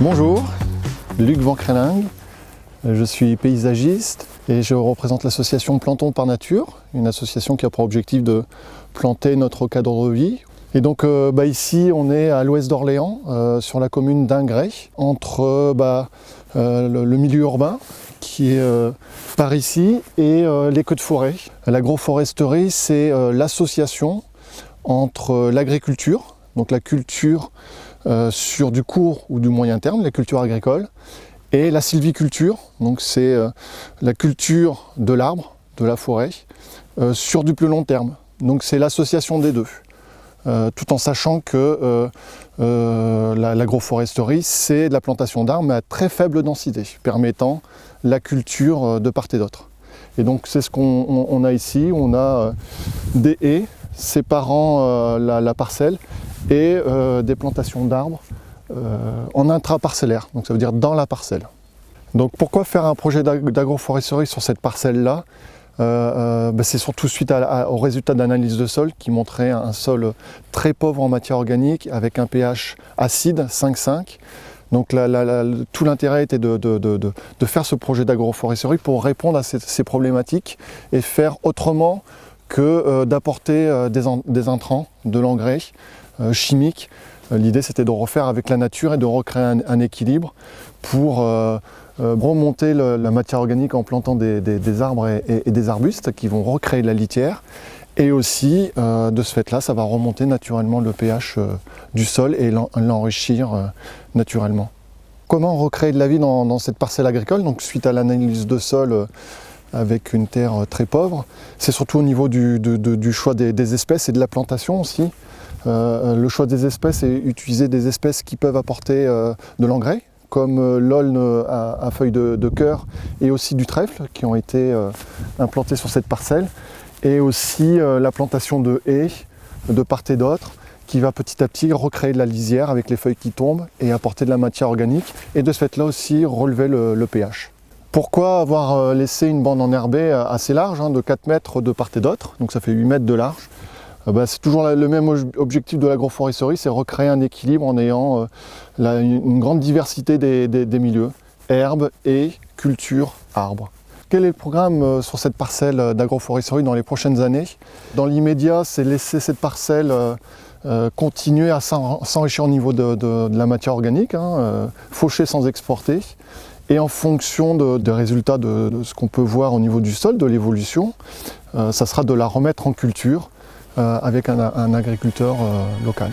Bonjour, Luc Van Creling, je suis paysagiste et je représente l'association Plantons par Nature, une association qui a pour objectif de planter notre cadre de vie. Et donc ici on est à l'ouest d'Orléans, sur la commune d'Ingré, entre le milieu urbain qui est par ici et les queues de forêt. L'agroforesterie, c'est l'association entre l'agriculture, donc la culture sur du court ou du moyen terme, la culture agricole, et la sylviculture, donc c'est la culture de l'arbre, de la forêt, sur du plus long terme. Donc c'est l'association des deux, tout en sachant que l'agroforesterie, c'est de la plantation d'arbres, mais à très faible densité, permettant la culture de part et d'autre. Et donc c'est ce qu'on a ici, on a des haies séparant la parcelle et des plantations d'arbres en intraparcellaire, donc ça veut dire dans la parcelle. Donc pourquoi faire un projet d'agroforesterie sur cette parcelle-là? C'est surtout suite au résultat d'analyse de sol qui montrait un sol très pauvre en matière organique avec un pH acide 5,5. Donc tout l'intérêt était de faire ce projet d'agroforesterie pour répondre à ces problématiques et faire autrement que d'apporter des intrants, de l'engrais chimique. L'idée c'était de refaire avec la nature et de recréer un équilibre pour remonter la matière organique en plantant des arbres et des arbustes qui vont recréer de la litière. Et aussi, de ce fait-là, ça va remonter naturellement le pH du sol et l'enrichir naturellement. Comment recréer de la vie dans cette parcelle agricole? Donc, suite à l'analyse de sol avec une terre très pauvre, c'est surtout au niveau du choix des espèces et de la plantation aussi. Le choix des espèces est utiliser des espèces qui peuvent apporter de l'engrais, comme l'aulne à feuilles de cœur et aussi du trèfle qui ont été implantés sur cette parcelle, et aussi la plantation de haies de part et d'autre qui va petit à petit recréer de la lisière avec les feuilles qui tombent et apporter de la matière organique et de ce fait là aussi relever le pH. Pourquoi avoir laissé une bande enherbée assez large, de 4 mètres de part et d'autre, donc ça fait 8 mètres de large? C'est toujours le même objectif de l'agroforesterie, c'est recréer un équilibre en ayant une grande diversité des milieux, herbes et culture, arbres. Quel est le programme sur cette parcelle d'agroforesterie dans les prochaines années? Dans l'immédiat, c'est laisser cette parcelle continuer à s'enrichir au niveau de la matière organique, faucher sans exporter. Et en fonction des résultats de ce qu'on peut voir au niveau du sol, de l'évolution, ça sera de la remettre en culture avec un agriculteur local.